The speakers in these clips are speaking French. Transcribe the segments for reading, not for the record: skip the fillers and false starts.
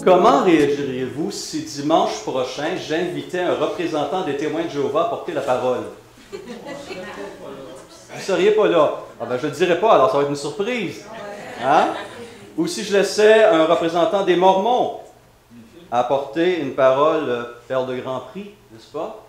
Comment réagiriez-vous si dimanche prochain, j'invitais un représentant des témoins de Jéhovah à porter la parole? Vous ne seriez pas là. Ah ben, je ne le dirais pas, alors ça va être une surprise. Hein? Ou si je laissais un représentant des Mormons apporter une parole perle de grand prix, n'est-ce pas?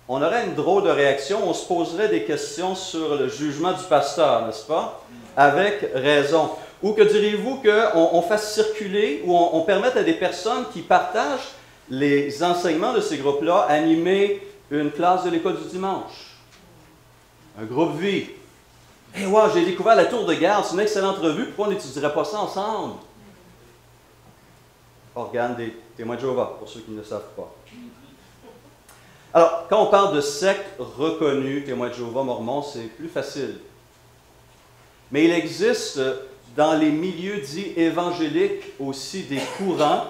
On aurait une drôle de réaction, on se poserait des questions sur le jugement du pasteur, n'est-ce pas? Avec raison. Ou que diriez-vous qu'on fasse circuler ou on permette à des personnes qui partagent les enseignements de ces groupes-là animer une classe de l'école du dimanche? Un groupe vie. Hey, wow, j'ai découvert la tour de garde, c'est une excellente revue, pourquoi on n'étudierait pas ça ensemble? Organe des témoins de Jéhovah, pour ceux qui ne le savent pas. Alors, quand on parle de secte reconnue, témoins de Jéhovah, Mormons, c'est plus facile. Mais il existe dans les milieux dits évangéliques aussi des courants,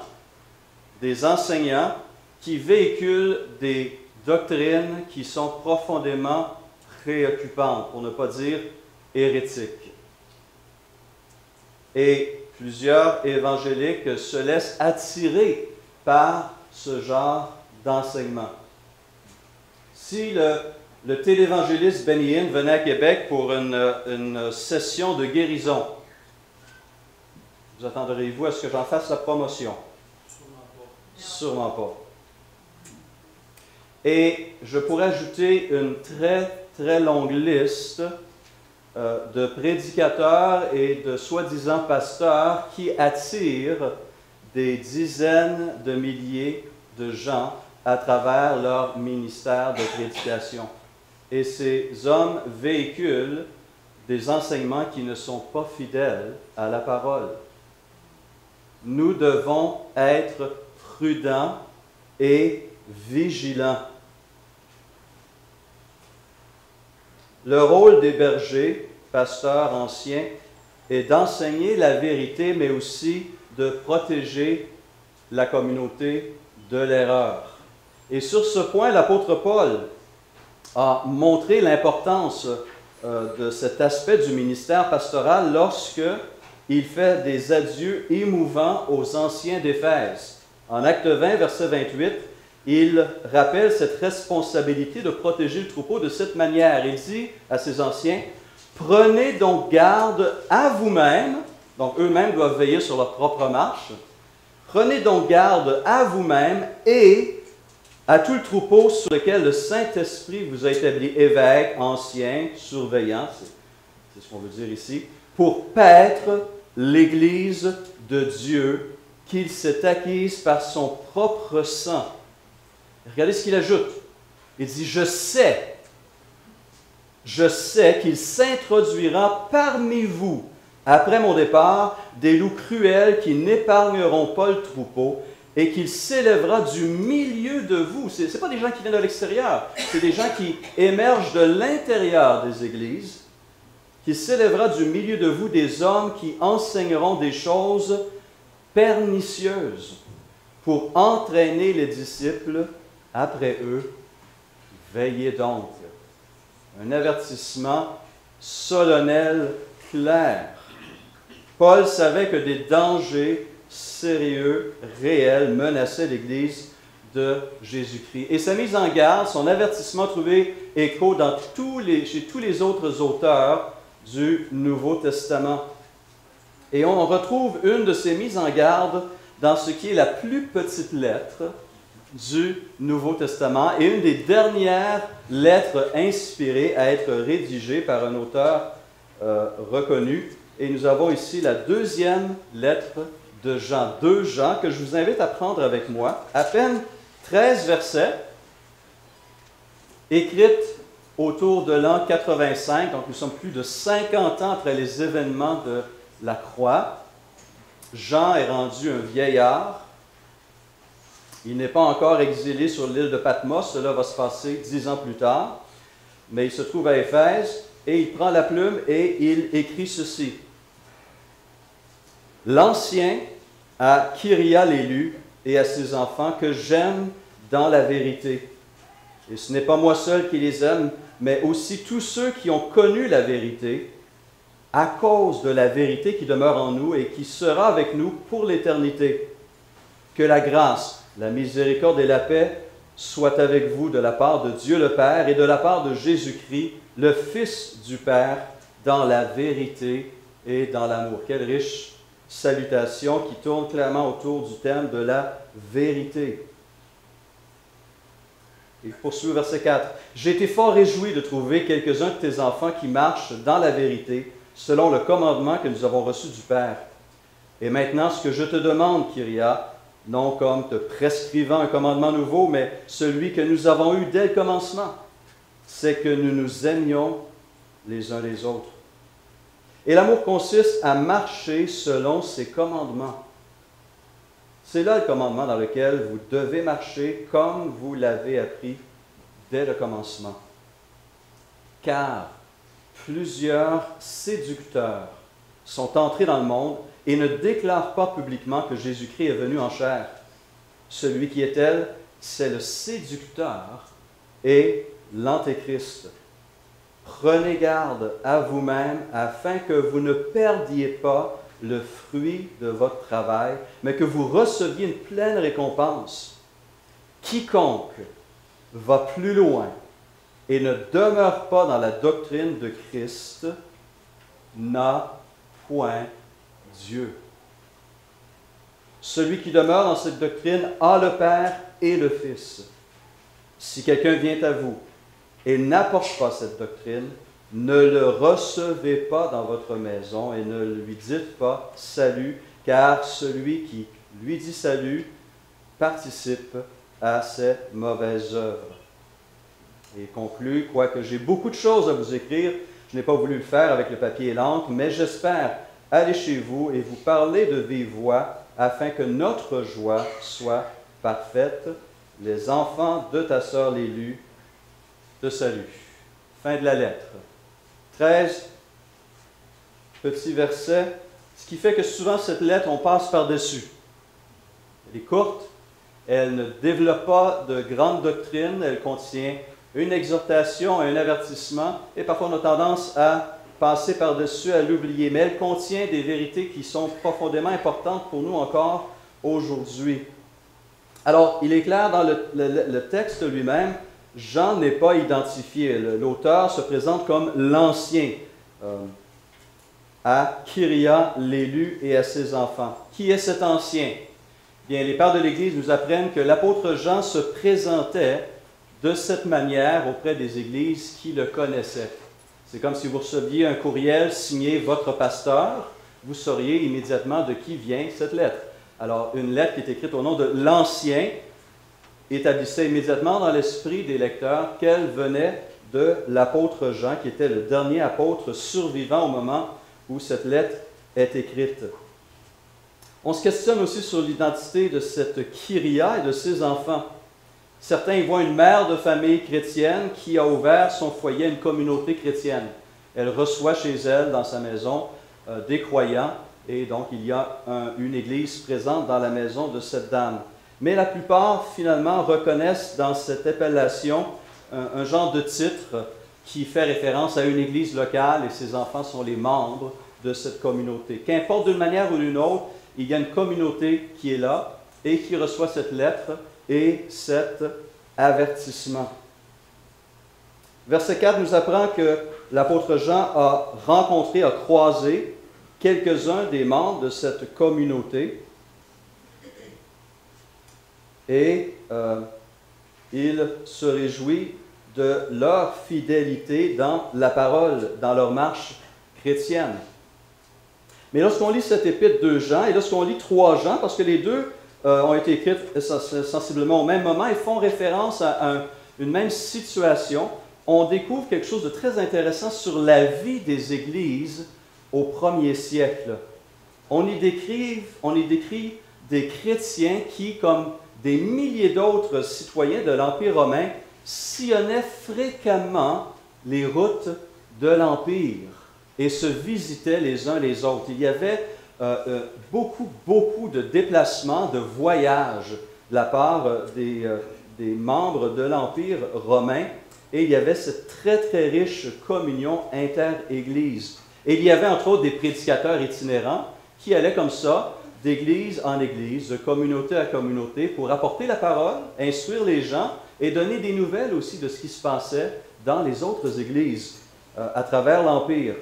des enseignants qui véhiculent des doctrines qui sont profondément préoccupantes, pour ne pas dire hérétiques. Et plusieurs évangéliques se laissent attirer par ce genre d'enseignement. Si le télévangéliste Benny Hinn venait à Québec pour une session de guérison, vous attendriez-vous à ce que j'en fasse la promotion? Sûrement pas. Et je pourrais ajouter une très, très longue liste de prédicateurs et de soi-disant pasteurs qui attirent des dizaines de milliers de gens à travers leur ministère de prédication. Et ces hommes véhiculent des enseignements qui ne sont pas fidèles à la parole. Nous devons être prudents et vigilants. Le rôle des bergers, pasteurs anciens, est d'enseigner la vérité, mais aussi de protéger la communauté de l'erreur. Et sur ce point, l'apôtre Paul a montré l'importance de cet aspect du ministère pastoral lorsque il fait des adieux émouvants aux anciens d'Éphèse. En Acte 20, verset 28, il rappelle cette responsabilité de protéger le troupeau de cette manière. Il dit à ses anciens, « Prenez donc garde à vous-même », donc eux-mêmes doivent veiller sur leur propre marche, « Prenez donc garde à vous-même et à tout le troupeau sur lequel le Saint-Esprit vous a établi évêque, ancien, surveillant, c'est ce qu'on veut dire ici, pour paître l'Église de Dieu qu'il s'est acquise par son propre sang. » Regardez ce qu'il ajoute. Il dit, je sais qu'il s'introduira parmi vous, après mon départ, des loups cruels qui n'épargneront pas le troupeau et qu'il s'élèvera du milieu de vous. Ce n'est pas des gens qui viennent de l'extérieur, c'est des gens qui émergent de l'intérieur des églises, qu'il s'élèvera du milieu de vous des hommes qui enseigneront des choses pernicieuses pour entraîner les disciples après eux. Veillez donc. Un avertissement solennel, clair. Paul savait que des dangers sérieux, réels, menaçaient l'Église de Jésus-Christ. Et sa mise en garde, son avertissement a trouvé écho chez tous les autres auteurs du Nouveau Testament. Et on retrouve une de ces mises en garde dans ce qui est la plus petite lettre du Nouveau Testament et une des dernières lettres inspirées à être rédigée par un auteur reconnu. Et nous avons ici la deuxième lettre de Jean, 2 Jean, que je vous invite à prendre avec moi. À peine 13 versets, écrite autour de l'an 85, donc nous sommes plus de 50 ans après les événements de la croix. Jean est rendu un vieillard. Il n'est pas encore exilé sur l'île de Patmos, cela va se passer 10 ans plus tard, mais il se trouve à Éphèse et il prend la plume et il écrit ceci. L'Ancien à Kyria l'élu et à ses enfants que j'aime dans la vérité. Et ce n'est pas moi seul qui les aime, mais aussi tous ceux qui ont connu la vérité à cause de la vérité qui demeure en nous et qui sera avec nous pour l'éternité. Que la grâce, la miséricorde et la paix soient avec vous de la part de Dieu le Père et de la part de Jésus-Christ, le Fils du Père, dans la vérité et dans l'amour. Quelle riche salutation qui tourne clairement autour du thème de la vérité. Il poursuit au verset 4. « J'ai été fort réjoui de trouver quelques-uns de tes enfants qui marchent dans la vérité, selon le commandement que nous avons reçu du Père. Et maintenant, ce que je te demande, Kyria, non comme te prescrivant un commandement nouveau, mais celui que nous avons eu dès le commencement, c'est que nous nous aimions les uns les autres. Et l'amour consiste à marcher selon ses commandements. C'est là le commandement dans lequel vous devez marcher comme vous l'avez appris dès le commencement. Car plusieurs séducteurs sont entrés dans le monde et ne déclarent pas publiquement que Jésus-Christ est venu en chair. Celui qui est elle, c'est le séducteur et l'antéchrist. Prenez garde à vous-même afin que vous ne perdiez pas le fruit de votre travail, mais que vous receviez une pleine récompense. Quiconque va plus loin et ne demeure pas dans la doctrine de Christ n'a point Dieu. Celui qui demeure dans cette doctrine a le Père et le Fils. Si quelqu'un vient à vous et n'apporte pas cette doctrine, ne le recevez pas dans votre maison et ne lui dites pas « salut », car celui qui lui dit « salut » participe à ses mauvaises œuvres. Et conclut, quoique j'ai beaucoup de choses à vous écrire, je n'ai pas voulu le faire avec le papier et l'encre, mais j'espère aller chez vous et vous parler de vive voix, afin que notre joie soit parfaite. Les enfants de ta sœur l'élu te saluent. Fin de la lettre. 13, petit verset, ce qui fait que souvent cette lettre, on passe par-dessus. Elle est courte, elle ne développe pas de grande doctrine, elle contient une exhortation, un avertissement, et parfois on a tendance à passer par-dessus, à l'oublier. Mais elle contient des vérités qui sont profondément importantes pour nous encore aujourd'hui. Alors, il est clair dans le texte lui-même, Jean n'est pas identifié. L'auteur se présente comme l'ancien à Kyria, l'élu, et à ses enfants. Qui est cet ancien? Bien, les pères de l'Église nous apprennent que l'apôtre Jean se présentait de cette manière auprès des églises qui le connaissaient. C'est comme si vous receviez un courriel signé votre pasteur, vous sauriez immédiatement de qui vient cette lettre. Alors, une lettre qui est écrite au nom de l'ancien établissait immédiatement dans l'esprit des lecteurs qu'elle venait de l'apôtre Jean, qui était le dernier apôtre survivant au moment où cette lettre est écrite. On se questionne aussi sur l'identité de cette Kyria et de ses enfants. Certains y voient une mère de famille chrétienne qui a ouvert son foyer à une communauté chrétienne. Elle reçoit chez elle, dans sa maison, des croyants, et donc il y a une église présente dans la maison de cette dame. Mais la plupart, finalement, reconnaissent dans cette appellation un genre de titre qui fait référence à une église locale et ses enfants sont les membres de cette communauté. Qu'importe d'une manière ou d'une autre, il y a une communauté qui est là et qui reçoit cette lettre et cet avertissement. Verset 4 nous apprend que l'apôtre Jean a rencontré, a croisé quelques-uns des membres de cette communauté et il se réjouit de leur fidélité dans la parole, dans leur marche chrétienne. Mais lorsqu'on lit cette épître de Jean, et lorsqu'on lit 3 Jean, parce que les deux ont été écrites sensiblement au même moment et font référence à une même situation, on découvre quelque chose de très intéressant sur la vie des églises au 1er siècle. On y décrit des chrétiens qui, comme des milliers d'autres citoyens de l'Empire romain, sillonnaient fréquemment les routes de l'Empire et se visitaient les uns les autres. Il y avait beaucoup de déplacements, de voyages de la part des membres de l'Empire romain et il y avait cette très riche communion inter-église. Et il y avait entre autres des prédicateurs itinérants qui allaient comme ça, d'église en église, de communauté à communauté, pour apporter la parole, instruire les gens et donner des nouvelles aussi de ce qui se passait dans les autres églises à travers l'Empire.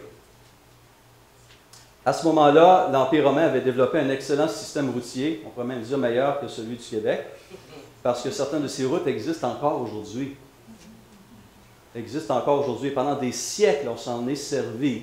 À ce moment-là, l'Empire romain avait développé un excellent système routier, on pourrait même dire meilleur que celui du Québec, parce que certaines de ces routes existent encore aujourd'hui. Pendant des siècles, on s'en est servi.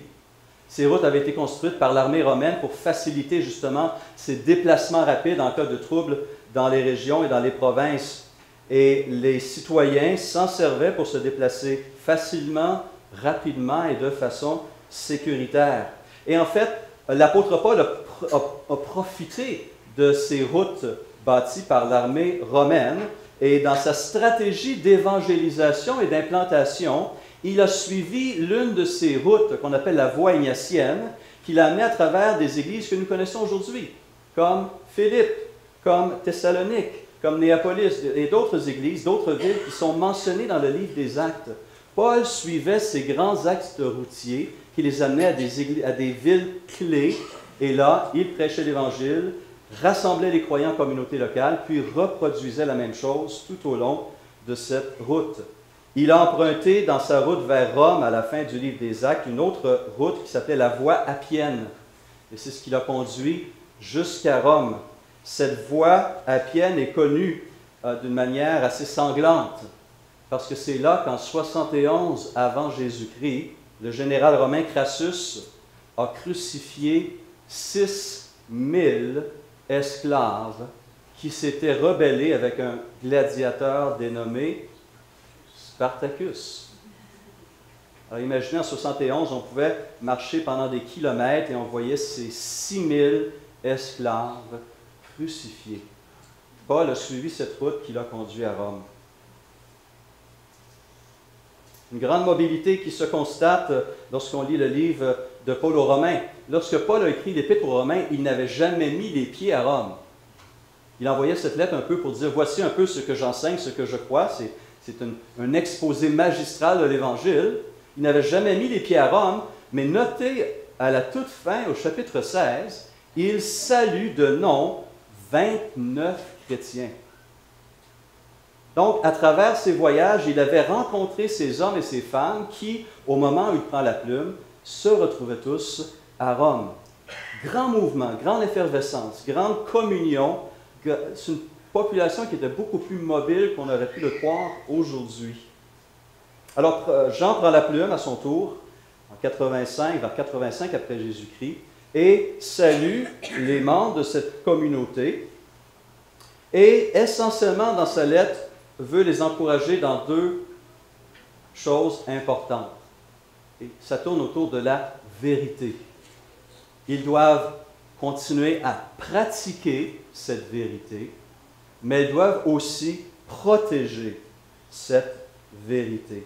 Ces routes avaient été construites par l'armée romaine pour faciliter justement ces déplacements rapides en cas de troubles dans les régions et dans les provinces. Et les citoyens s'en servaient pour se déplacer facilement, rapidement et de façon sécuritaire. Et en fait, l'apôtre Paul a profité de ces routes bâties par l'armée romaine et dans sa stratégie d'évangélisation et d'implantation, il a suivi l'une de ces routes qu'on appelle la voie ignatienne, qu'il a amenée à travers des églises que nous connaissons aujourd'hui, comme Philippe, comme Thessalonique, comme Néapolis et d'autres églises, d'autres villes qui sont mentionnées dans le livre des Actes. Paul suivait ces grands axes routiers qui les amenaient à des villes clés, et là, il prêchait l'Évangile, rassemblait les croyants en communauté locale, puis reproduisait la même chose tout au long de cette route. Il a emprunté dans sa route vers Rome, à la fin du livre des Actes, une autre route qui s'appelait la voie appienne. Et c'est ce qui l'a conduit jusqu'à Rome. Cette voie appienne est connue d'une manière assez sanglante, parce que c'est là qu'en 71 avant Jésus-Christ, le général romain Crassus a crucifié 6000 esclaves qui s'étaient rebellés avec un gladiateur dénommé Spartacus. Alors imaginez, en 71, on pouvait marcher pendant des kilomètres et on voyait ces 6000 esclaves crucifiés. Paul a suivi cette route qui l'a conduit à Rome. Une grande mobilité qui se constate lorsqu'on lit le livre de Paul aux Romains. Lorsque Paul a écrit l'Épître aux Romains, il n'avait jamais mis les pieds à Rome. Il envoyait cette lettre un peu pour dire, voici un peu ce que j'enseigne, ce que je crois. C'est un exposé magistral de l'Évangile. Il n'avait jamais mis les pieds à Rome, mais notez à la toute fin, au chapitre 16, il salue de nom 29 chrétiens. Donc, à travers ses voyages, il avait rencontré ces hommes et ces femmes qui, au moment où il prend la plume, se retrouvaient tous à Rome. Grand mouvement, grande effervescence, grande communion. C'est une population qui était beaucoup plus mobile qu'on aurait pu le croire aujourd'hui. Alors, Jean prend la plume à son tour, vers 85 après Jésus-Christ, et salue les membres de cette communauté. Et essentiellement, dans sa lettre, veut les encourager dans deux choses importantes. Et ça tourne autour de la vérité. Ils doivent continuer à pratiquer cette vérité, mais ils doivent aussi protéger cette vérité.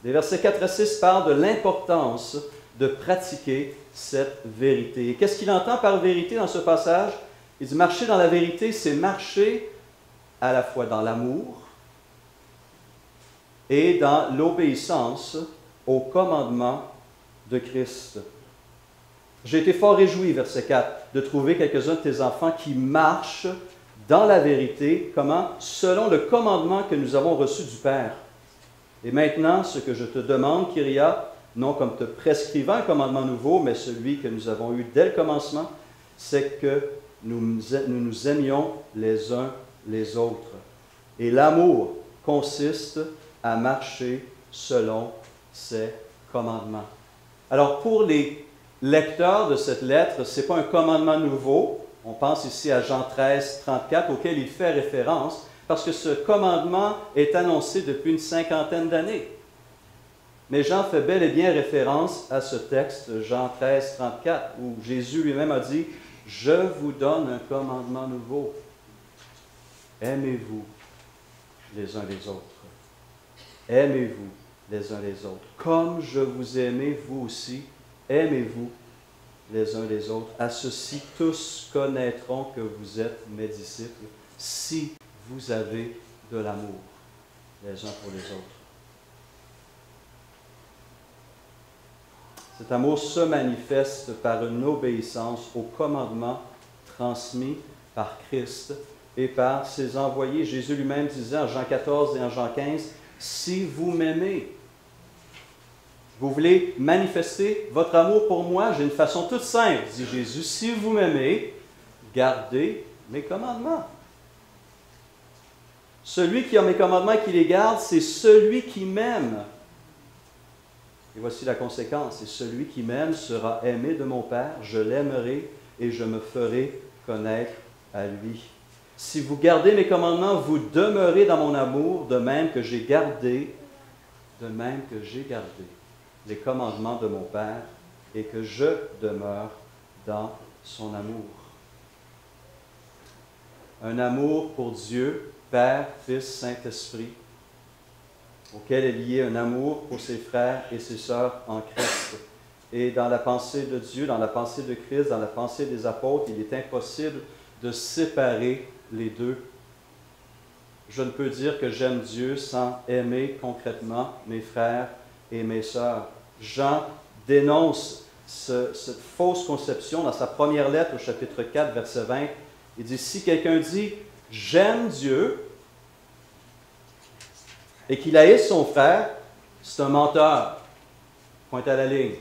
Les versets 4 à 6 parlent de l'importance de pratiquer cette vérité. Et qu'est-ce qu'il entend par vérité dans ce passage? Il dit marcher dans la vérité, c'est marcher à la fois dans l'amour et dans l'obéissance au commandement de Christ. J'ai été fort réjoui, verset 4, de trouver quelques-uns de tes enfants qui marchent dans la vérité, comment? Selon le commandement que nous avons reçu du Père. Et maintenant, ce que je te demande, Kyria, non comme te prescrivant un commandement nouveau, mais celui que nous avons eu dès le commencement, c'est que nous aimions les uns les autres. Et l'amour consiste à marcher selon ses commandements. Alors, pour les lecteurs de cette lettre, ce n'est pas un commandement nouveau. On pense ici à Jean 13, 34, auquel il fait référence, parce que ce commandement est annoncé depuis une cinquantaine d'années. Mais Jean fait bel et bien référence à ce texte, Jean 13, 34, où Jésus lui-même a dit « Je vous donne un commandement nouveau. Aimez-vous les uns les autres. Aimez-vous les uns les autres. Comme je vous ai aimé, vous aussi, aimez-vous les uns les autres. À ceci, tous connaîtront que vous êtes mes disciples, si vous avez de l'amour les uns pour les autres. » Cet amour se manifeste par une obéissance aux commandements transmis par Christ et par ses envoyés. Jésus lui-même disait en Jean 14 et en Jean 15, « Si vous m'aimez, vous voulez manifester votre amour pour moi, j'ai une façon toute simple, dit Jésus, si vous m'aimez, gardez mes commandements. Celui qui a mes commandements et qui les garde, c'est celui qui m'aime. Et voici la conséquence, et celui qui m'aime sera aimé de mon Père, je l'aimerai et je me ferai connaître à lui. Si vous gardez mes commandements, vous demeurez dans mon amour, de même que j'ai gardé les commandements de mon Père et que je demeure dans son amour. Un amour pour Dieu, Père, Fils, Saint-Esprit, auquel est lié un amour pour ses frères et ses sœurs en Christ. Et dans la pensée de Dieu, dans la pensée de Christ, dans la pensée des apôtres, il est impossible de séparer les deux. Je ne peux dire que j'aime Dieu sans aimer concrètement mes frères et mes sœurs. Jean dénonce cette fausse conception dans sa première lettre au chapitre 4, verset 20. Il dit, si quelqu'un dit « j'aime Dieu » et qu'il haïsse son frère, c'est un menteur. Pointe à la ligne.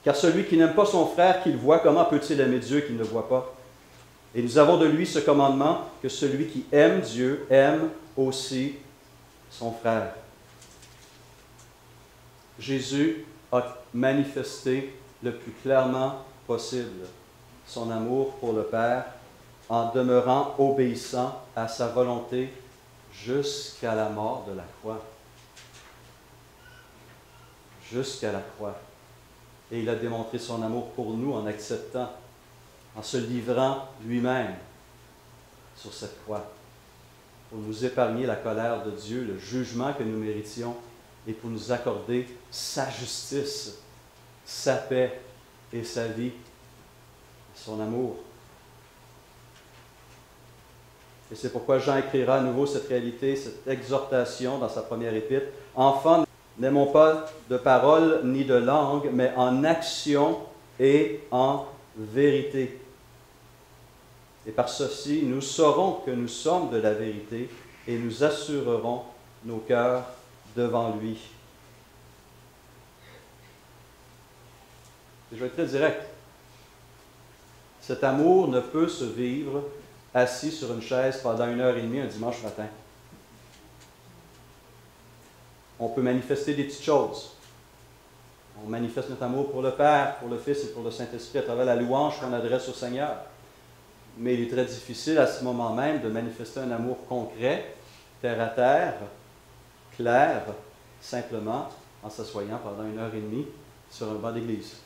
Car celui qui n'aime pas son frère qu'il voit, comment peut-il aimer Dieu qu'il ne voit pas? Et nous avons de lui ce commandement, que celui qui aime Dieu aime aussi son frère. Jésus a manifesté le plus clairement possible son amour pour le Père en demeurant obéissant à sa volonté jusqu'à la mort de la croix. Jusqu'à la croix. Et il a démontré son amour pour nous en acceptant, en se livrant lui-même sur cette croix, pour nous épargner la colère de Dieu, le jugement que nous méritions, et pour nous accorder sa justice, sa paix et sa vie, son amour. Et c'est pourquoi Jean écrira à nouveau cette réalité, cette exhortation dans sa première épître. « Enfants, n'aimons pas de parole ni de langue, mais en action et en vérité. Et par ceci, nous saurons que nous sommes de la vérité et nous assurerons nos cœurs devant lui. » Je vais être très direct. Cet amour ne peut se vivre assis sur une chaise pendant 1h30 un dimanche matin. On peut manifester des petites choses. On manifeste notre amour pour le Père, pour le Fils et pour le Saint-Esprit à travers la louange qu'on adresse au Seigneur. Mais il est très difficile à ce moment même de manifester un amour concret, terre à terre, clair, simplement en s'assoyant pendant 1h30 sur un banc d'église.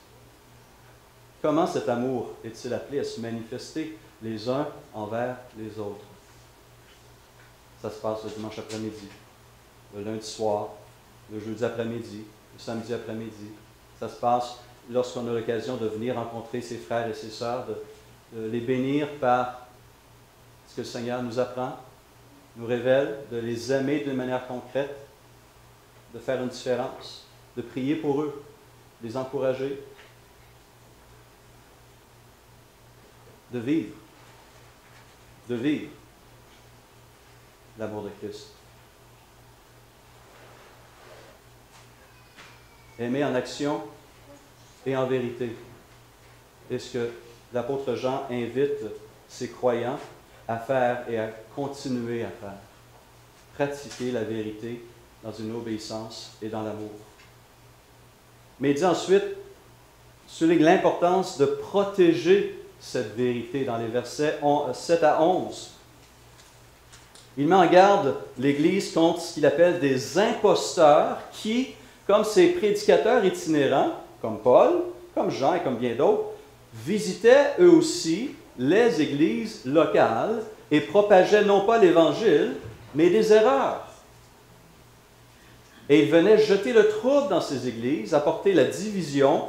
Comment cet amour est-il appelé à se manifester les uns envers les autres? Ça se passe le dimanche après-midi, le lundi soir, le jeudi après-midi, le samedi après-midi. Ça se passe lorsqu'on a l'occasion de venir rencontrer ses frères et ses sœurs, de les bénir par ce que le Seigneur nous apprend, nous révèle, de les aimer d'une manière concrète, de faire une différence, de prier pour eux, de les encourager, de vivre l'amour de Christ. Aimer en action et en vérité. Et ce que l'apôtre Jean invite ses croyants à faire et à continuer à faire. Pratiquer la vérité dans une obéissance et dans l'amour. Mais il dit ensuite, souligne l'importance de protéger cette vérité dans les versets 7 à 11. Il met en garde l'Église contre ce qu'il appelle des imposteurs qui, comme ces prédicateurs itinérants, comme Paul, comme Jean et comme bien d'autres, visitaient eux aussi les églises locales et propageaient non pas l'Évangile, mais des erreurs. Et ils venaient jeter le trouble dans ces églises, apporter la division,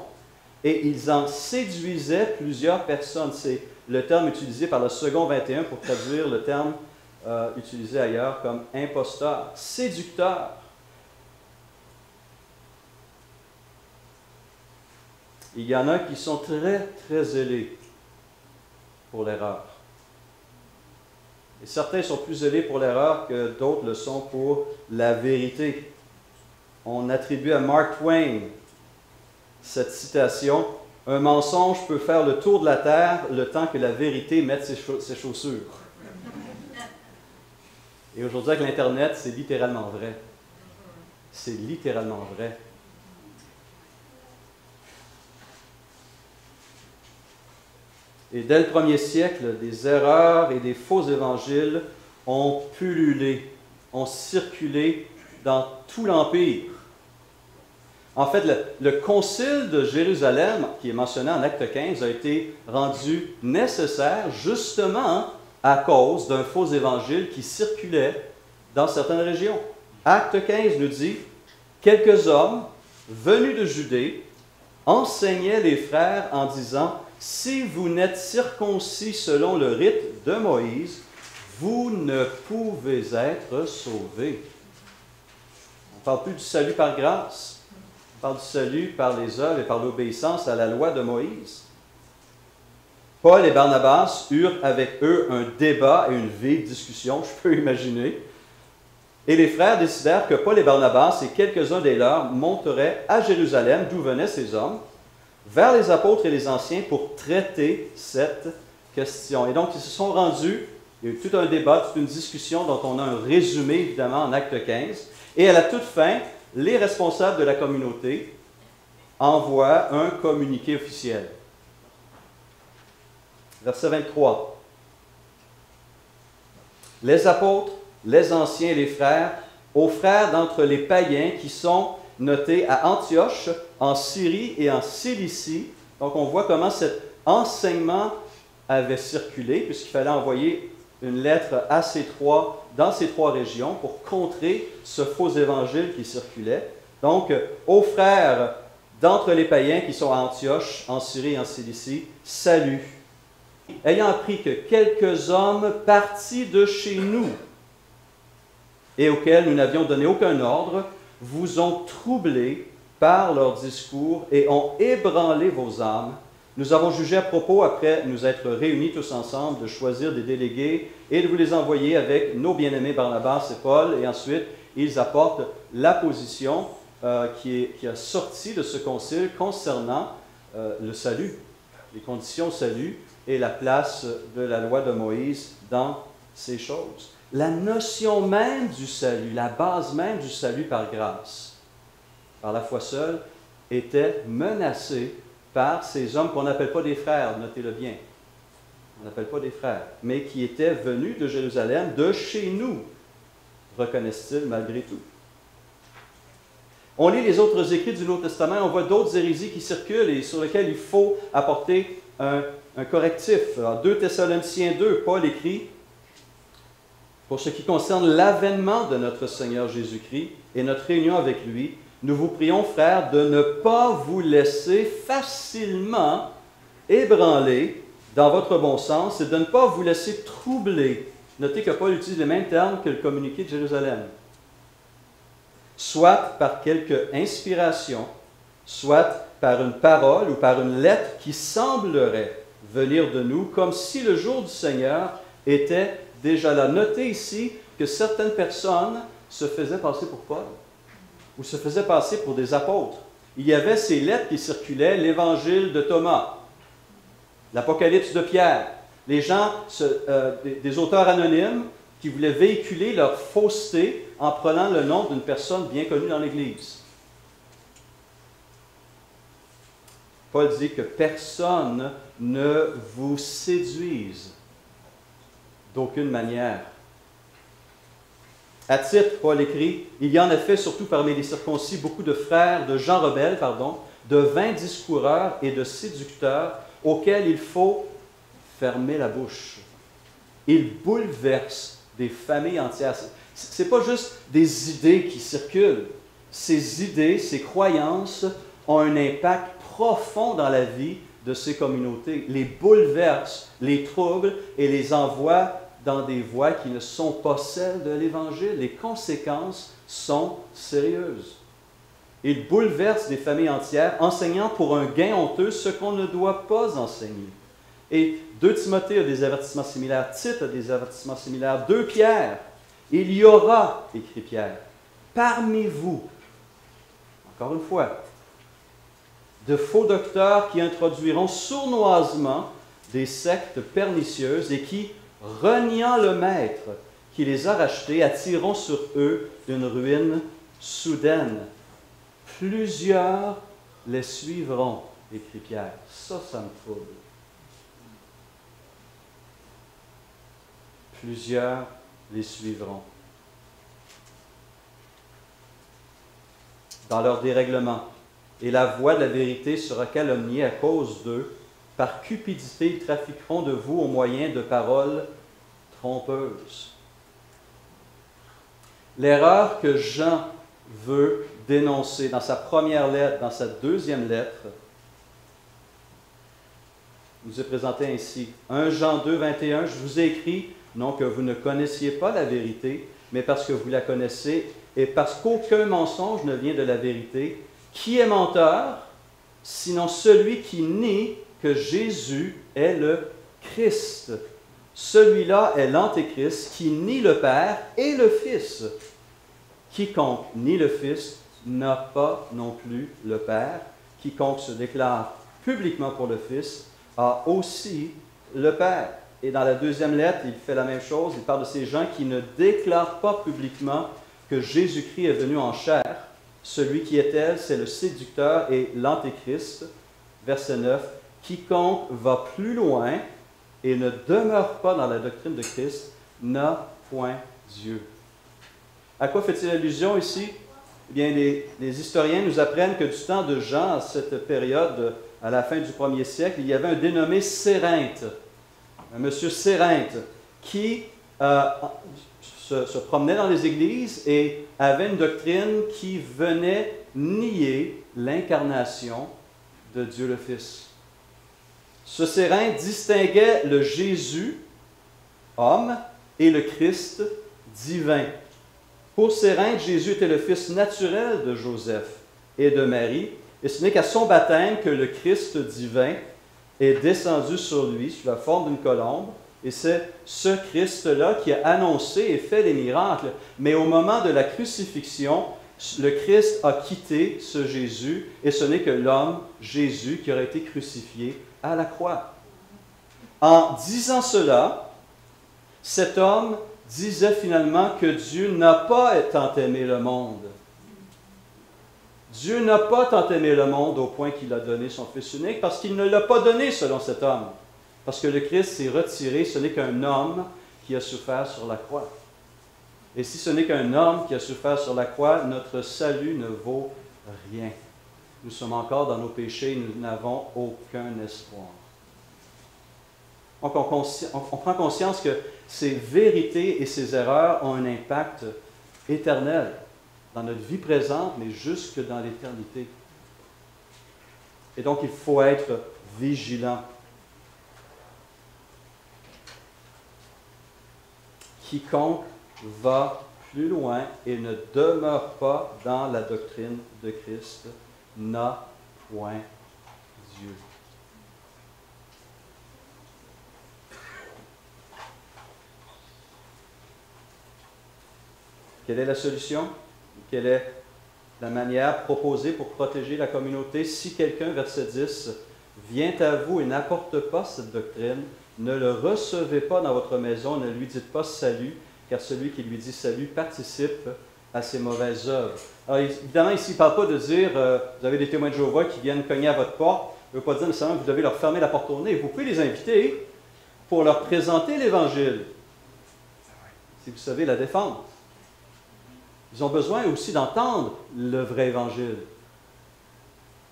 et ils en séduisaient plusieurs personnes. C'est le terme utilisé par le second 21 pour traduire le terme utilisé ailleurs comme imposteur, séducteur. il y en a qui sont très, très zélés pour l'erreur. Et certains sont plus zélés pour l'erreur que d'autres le sont pour la vérité. On attribue à Mark Twain cette citation: « Un mensonge peut faire le tour de la terre le temps que la vérité mette ses chaussures. » Et aujourd'hui, avec l'Internet, c'est littéralement vrai. C'est littéralement vrai. Et dès le 1er siècle, des erreurs et des faux évangiles ont pullulé, ont circulé dans tout l'Empire. En fait, le concile de Jérusalem, qui est mentionné en Acte 15, a été rendu nécessaire justement à cause d'un faux évangile qui circulait dans certaines régions. Acte 15 nous dit: « Quelques hommes venus de Judée enseignaient les frères en disant: « Si vous n'êtes circoncis selon le rite de Moïse, vous ne pouvez être sauvés. » On ne parle plus du salut par grâce. On parle du salut par les œuvres et par l'obéissance à la loi de Moïse. Paul et Barnabas eurent avec eux un débat et une vive discussion, je peux imaginer. Et les frères décidèrent que Paul et Barnabas et quelques-uns des leurs monteraient à Jérusalem, d'où venaient ces hommes, vers les apôtres et les anciens pour traiter cette question. Et donc, ils se sont rendus, il y a eu tout un débat, toute une discussion dont on a un résumé évidemment en Acte 15. Et à la toute fin, les responsables de la communauté envoient un communiqué officiel. Verset 23. Les apôtres, les anciens et les frères, aux frères d'entre les païens qui sont notés à Antioche, en Syrie et en Cilicie. Donc on voit comment cet enseignement avait circulé, puisqu'il fallait envoyer une lettre dans ces trois régions pour contrer ce faux évangile qui circulait. Donc, aux frères d'entre les païens qui sont à Antioche, en Syrie et en Cilicie, salut. Ayant appris que quelques hommes partis de chez nous et auxquels nous n'avions donné aucun ordre, vous ont troublés par leur discours et ont ébranlé vos âmes, nous avons jugé à propos, après nous être réunis tous ensemble, de choisir des délégués et de vous les envoyer avec nos bien-aimés Barnabas et Paul. Et ensuite, ils apportent la position qui a sorti de ce concile concernant le salut, les conditions au salut et la place de la loi de Moïse dans ces choses. La notion même du salut, la base même du salut par grâce, par la foi seule, était menacée par ces hommes qu'on n'appelle pas des frères, notez-le bien. On n'appelle pas des frères, mais qui étaient venus de Jérusalem, de chez nous, reconnaissent-ils malgré tout. On lit les autres écrits du Nouveau Testament, on voit d'autres hérésies qui circulent et sur lesquelles il faut apporter un correctif. Alors, 2 Thessaloniciens 2, Paul écrit: « Pour ce qui concerne l'avènement de notre Seigneur Jésus-Christ et notre réunion avec lui, nous vous prions, frères, de ne pas vous laisser facilement ébranler dans votre bon sens et de ne pas vous laisser troubler. » Notez que Paul utilise les mêmes termes que le communiqué de Jérusalem. Soit par quelque inspiration, soit par une parole ou par une lettre qui semblerait venir de nous, comme si le jour du Seigneur était déjà là. Notez ici que certaines personnes se faisaient passer pour Paul ou se faisaient passer pour des apôtres. Il y avait ces lettres qui circulaient, l'évangile de Thomas, l'Apocalypse de Pierre. Les gens, des auteurs anonymes qui voulaient véhiculer leur fausseté en prenant le nom d'une personne bien connue dans l'Église. Paul dit que personne ne vous séduise d'aucune manière. À titre, Paul écrit, « Il y en a fait, surtout parmi les circoncis, beaucoup de frères, de gens rebelles, de vains discoureurs et de séducteurs, auxquels il faut fermer la bouche. Ils bouleversent des familles entières. » Ce n'est pas juste des idées qui circulent. Ces idées, ces croyances ont un impact profond dans la vie de ces communautés, les bouleversent, les troublent et les envoient dans des voies qui ne sont pas celles de l'Évangile. Les conséquences sont sérieuses. Ils bouleversent des familles entières, enseignant pour un gain honteux ce qu'on ne doit pas enseigner. Et 2 Timothée a des avertissements similaires, Tite a des avertissements similaires, 2 Pierre. Il y aura, écrit Pierre, parmi vous, encore une fois, de faux docteurs qui introduiront sournoisement des sectes pernicieuses et qui, reniant le Maître qui les a rachetés, attireront sur eux une ruine soudaine. Plusieurs les suivront, écrit Pierre. Ça me trouble. Plusieurs les suivront. Dans leur dérèglement, et la voie de la vérité sera calomniée à cause d'eux. Par cupidité, ils trafiqueront de vous au moyen de paroles trompeuses. L'erreur que Jean veut dénoncer dans sa première lettre, dans sa deuxième lettre, nous est présentée ainsi. 1 Jean 2, 21, je vous ai écrit, non que vous ne connaissiez pas la vérité, mais parce que vous la connaissez, et parce qu'aucun mensonge ne vient de la vérité. Qui est menteur, sinon celui qui nie que Jésus est le Christ? Celui-là est l'Antéchrist qui nie le Père et le Fils. Quiconque nie le Fils n'a pas non plus le Père. Quiconque se déclare publiquement pour le Fils a aussi le Père. Et dans la deuxième lettre, il fait la même chose. Il parle de ces gens qui ne déclarent pas publiquement que Jésus-Christ est venu en chair. Celui qui est elle, c'est le séducteur et l'Antéchrist. Verset 9. Quiconque va plus loin et ne demeure pas dans la doctrine de Christ n'a point Dieu. À quoi fait-il allusion ici? Eh bien, les historiens nous apprennent que du temps de Jean, à cette période, à la fin du 1er siècle, il y avait un dénommé Cérinthe, un monsieur Cérinthe, qui se promenait dans les églises et avait une doctrine qui venait nier l'incarnation de Dieu le Fils. Ce Cérinthe distinguait le Jésus, homme, et le Christ, divin. Pour Cérinthe, Jésus était le fils naturel de Joseph et de Marie, et ce n'est qu'à son baptême que le Christ divin est descendu sur lui sous la forme d'une colombe, et c'est ce Christ-là qui a annoncé et fait les miracles. Mais au moment de la crucifixion, le Christ a quitté ce Jésus, et ce n'est que l'homme, Jésus, qui aurait été crucifié à la croix. En disant cela, cet homme disait finalement que Dieu n'a pas tant aimé le monde. Dieu n'a pas tant aimé le monde au point qu'il a donné son Fils unique, parce qu'il ne l'a pas donné selon cet homme. Parce que le Christ s'est retiré, ce n'est qu'un homme qui a souffert sur la croix. Et si ce n'est qu'un homme qui a souffert sur la croix, notre salut ne vaut rien. Nous sommes encore dans nos péchés, nous n'avons aucun espoir. Donc on prend conscience que ces vérités et ces erreurs ont un impact éternel dans notre vie présente, mais jusque dans l'éternité. Et donc il faut être vigilant. Quiconque va plus loin et ne demeure pas dans la doctrine de Christ n'a point Dieu. Quelle est la solution? Quelle est la manière proposée pour protéger la communauté? Si quelqu'un, verset 10, vient à vous et n'apporte pas cette doctrine, ne le recevez pas dans votre maison, ne lui dites pas salut, car celui qui lui dit salut participe à ses mauvaises œuvres. Alors évidemment, ici, il ne parle pas de dire, vous avez des témoins de Jéhovah qui viennent cogner à votre porte, il ne veut pas dire nécessairement que vous devez leur fermer la porte au nez. Vous pouvez les inviter pour leur présenter l'Évangile, si vous savez la défendre. Ils ont besoin aussi d'entendre le vrai Évangile.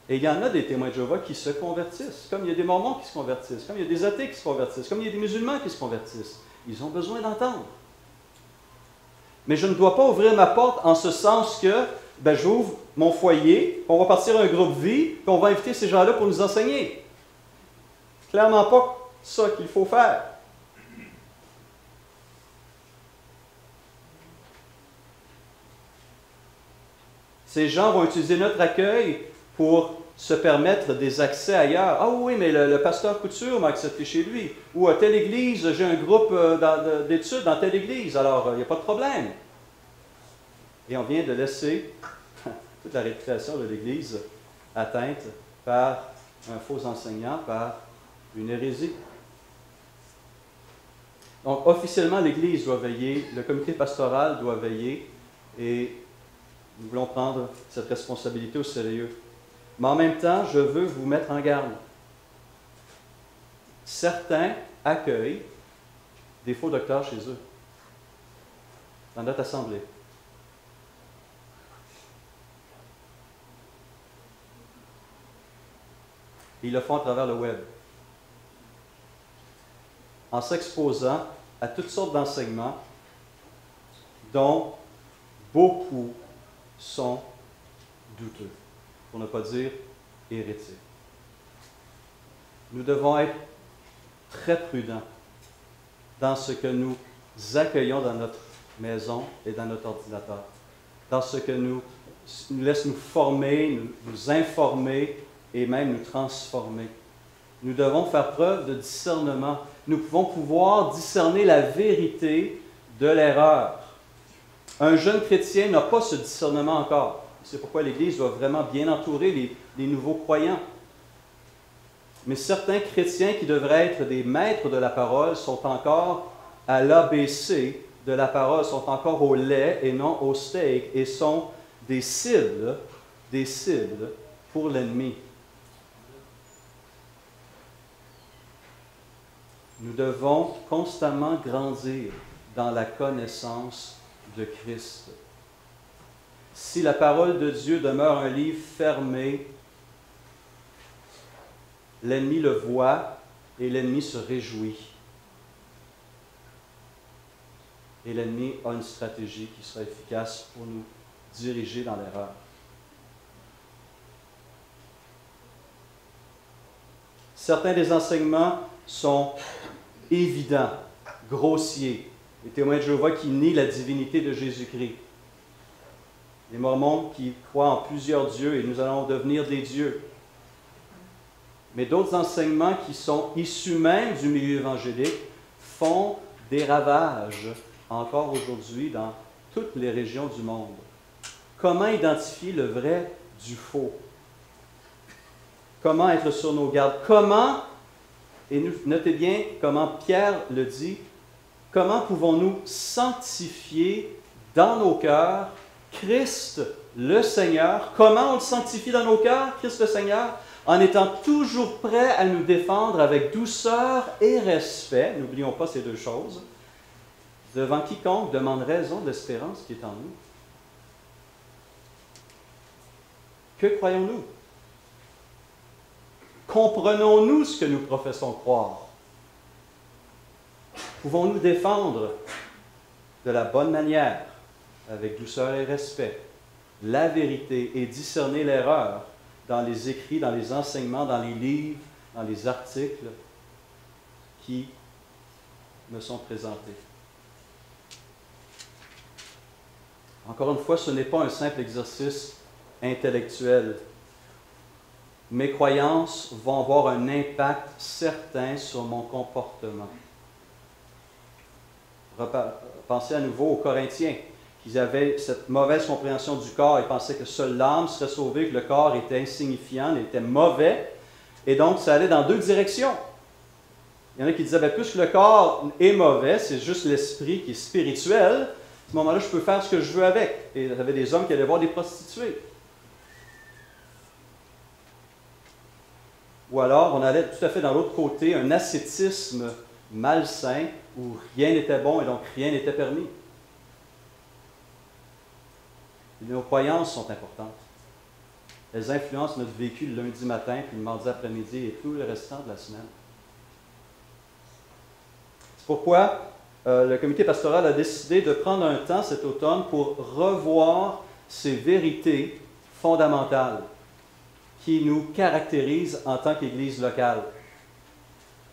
Et il y en a des témoins de Jéhovah qui se convertissent, comme il y a des Mormons qui se convertissent, comme il y a des athées qui se convertissent, comme il y a des musulmans qui se convertissent. Ils ont besoin d'entendre. Mais je ne dois pas ouvrir ma porte en ce sens que j'ouvre mon foyer, on va partir un groupe vie, puis on va inviter ces gens-là pour nous enseigner. Clairement pas ça qu'il faut faire. Ces gens vont utiliser notre accueil pour se permettre des accès ailleurs. Ah oui, mais le pasteur Couture m'a accepté chez lui. Ou à telle église, j'ai un groupe d'études dans telle église, alors il n'y a pas de problème. Et on vient de laisser toute la réputation de l'Église atteinte par un faux enseignant, par une hérésie. Donc, officiellement, l'Église doit veiller, le comité pastoral doit veiller, et nous voulons prendre cette responsabilité au sérieux. Mais en même temps, je veux vous mettre en garde. Certains accueillent des faux docteurs chez eux, dans notre assemblée. Ils le font à travers le web, en s'exposant à toutes sortes d'enseignements dont beaucoup sont douteux, pour ne pas dire hérétiques. Nous devons être très prudents dans ce que nous accueillons dans notre maison et dans notre ordinateur, dans ce que nous laisse nous former, nous informer, et même nous transformer. Nous devons faire preuve de discernement. Nous pouvons pouvoir discerner la vérité de l'erreur. Un jeune chrétien n'a pas ce discernement encore. C'est pourquoi l'Église doit vraiment bien entourer les nouveaux croyants. Mais certains chrétiens qui devraient être des maîtres de la parole sont encore à l'ABC de la parole, sont encore au lait et non au steak, et sont des cibles pour l'ennemi. Nous devons constamment grandir dans la connaissance de Christ. Si la parole de Dieu demeure un livre fermé, l'ennemi le voit et l'ennemi se réjouit. Et l'ennemi a une stratégie qui sera efficace pour nous diriger dans l'erreur. Certains des enseignements sont évidents, grossiers. Les témoins de Jéhovah qui nient la divinité de Jésus-Christ. Les Mormons qui croient en plusieurs dieux et nous allons devenir des dieux. Mais d'autres enseignements qui sont issus même du milieu évangélique font des ravages encore aujourd'hui dans toutes les régions du monde. Comment identifier le vrai du faux? Comment être sur nos gardes? Comment, et notez bien comment Pierre le dit, comment pouvons-nous sanctifier dans nos cœurs Christ le Seigneur? Comment on le sanctifie dans nos cœurs, Christ le Seigneur? En étant toujours prêt à nous défendre avec douceur et respect, n'oublions pas ces deux choses, devant quiconque demande raison de l'espérance qui est en nous. Que croyons-nous? Comprenons-nous ce que nous professons croire? Pouvons-nous défendre de la bonne manière, avec douceur et respect, la vérité et discerner l'erreur dans les écrits, dans les enseignements, dans les livres, dans les articles qui me sont présentés? Encore une fois, ce n'est pas un simple exercice intellectuel. Mes croyances vont avoir un impact certain sur mon comportement. Pensez à nouveau aux Corinthiens, qui avaient cette mauvaise compréhension du corps et pensaient que seule l'âme serait sauvée, que le corps était insignifiant, était mauvais, et donc ça allait dans deux directions. Il y en a qui disaient, bien, puisque le corps est mauvais, c'est juste l'esprit qui est spirituel, à ce moment-là, je peux faire ce que je veux avec. Et il y avait des hommes qui allaient voir des prostituées. Ou alors, on allait tout à fait dans l'autre côté, un ascétisme malsain, où rien n'était bon et donc rien n'était permis. Et nos croyances sont importantes. Elles influencent notre vécu le lundi matin, puis le mardi après-midi et tout le restant de la semaine. C'est pourquoi le comité pastoral a décidé de prendre un temps cet automne pour revoir ces vérités fondamentales qui nous caractérisent en tant qu'Église locale.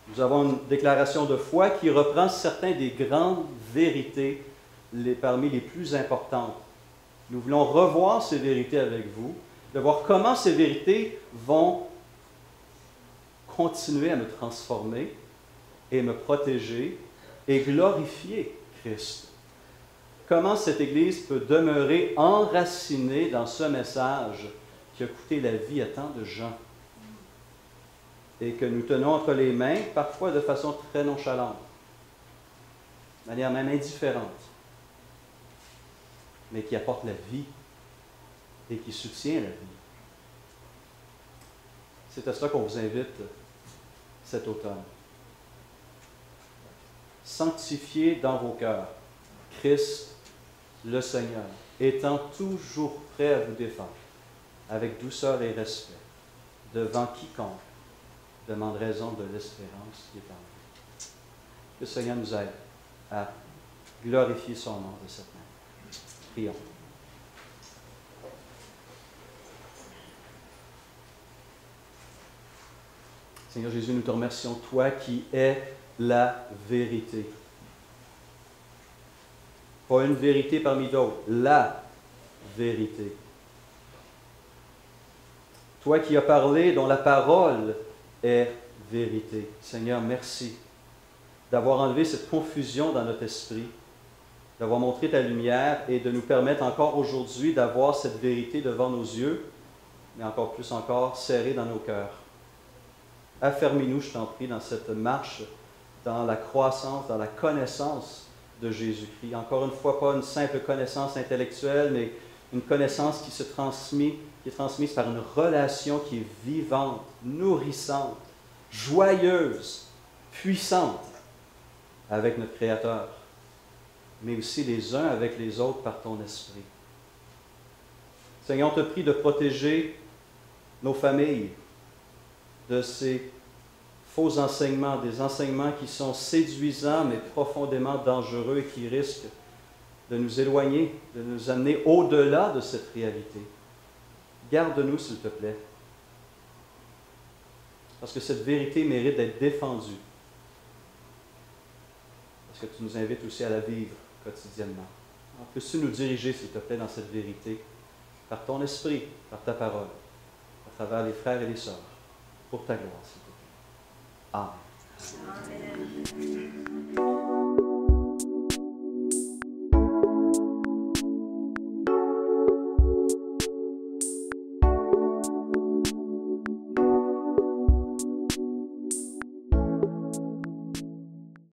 Nous avons une déclaration de foi qui reprend certaines des grandes vérités parmi les plus importantes. Nous voulons revoir ces vérités avec vous, de voir comment ces vérités vont continuer à me transformer et me protéger et glorifier Christ. Comment cette Église peut demeurer enracinée dans ce message qui a coûté la vie à tant de gens et que nous tenons entre les mains, parfois de façon très nonchalante, de manière même indifférente, mais qui apporte la vie et qui soutient la vie. C'est à cela qu'on vous invite cet automne. Sanctifiez dans vos cœurs Christ le Seigneur, étant toujours prêt à vous défendre, avec douceur et respect, devant quiconque demande raison de l'espérance qui est en nous. Que le Seigneur nous aide à glorifier son nom de cette manière. Prions. Seigneur Jésus, nous te remercions, toi qui es la vérité. Pas une vérité parmi d'autres, la vérité. Toi qui as parlé, dont la parole est vérité. Seigneur, merci d'avoir enlevé cette confusion dans notre esprit, d'avoir montré ta lumière et de nous permettre encore aujourd'hui d'avoir cette vérité devant nos yeux, mais encore plus encore serrée dans nos cœurs. Affermis-nous, je t'en prie, dans cette marche, dans la croissance, dans la connaissance de Jésus-Christ. Encore une fois, pas une simple connaissance intellectuelle, mais une connaissance qui est transmise par une relation qui est vivante, nourrissante, joyeuse, puissante avec notre Créateur, mais aussi les uns avec les autres par ton esprit. Seigneur, on te prie de protéger nos familles de ces faux enseignements, des enseignements qui sont séduisants mais profondément dangereux et qui risquent de nous éloigner, de nous amener au-delà de cette réalité. Garde-nous, s'il te plaît, parce que cette vérité mérite d'être défendue, parce que tu nous invites aussi à la vivre quotidiennement. Alors, peux-tu nous diriger, s'il te plaît, dans cette vérité, par ton esprit, par ta parole, à travers les frères et les sœurs, pour ta gloire, s'il te plaît. Amen.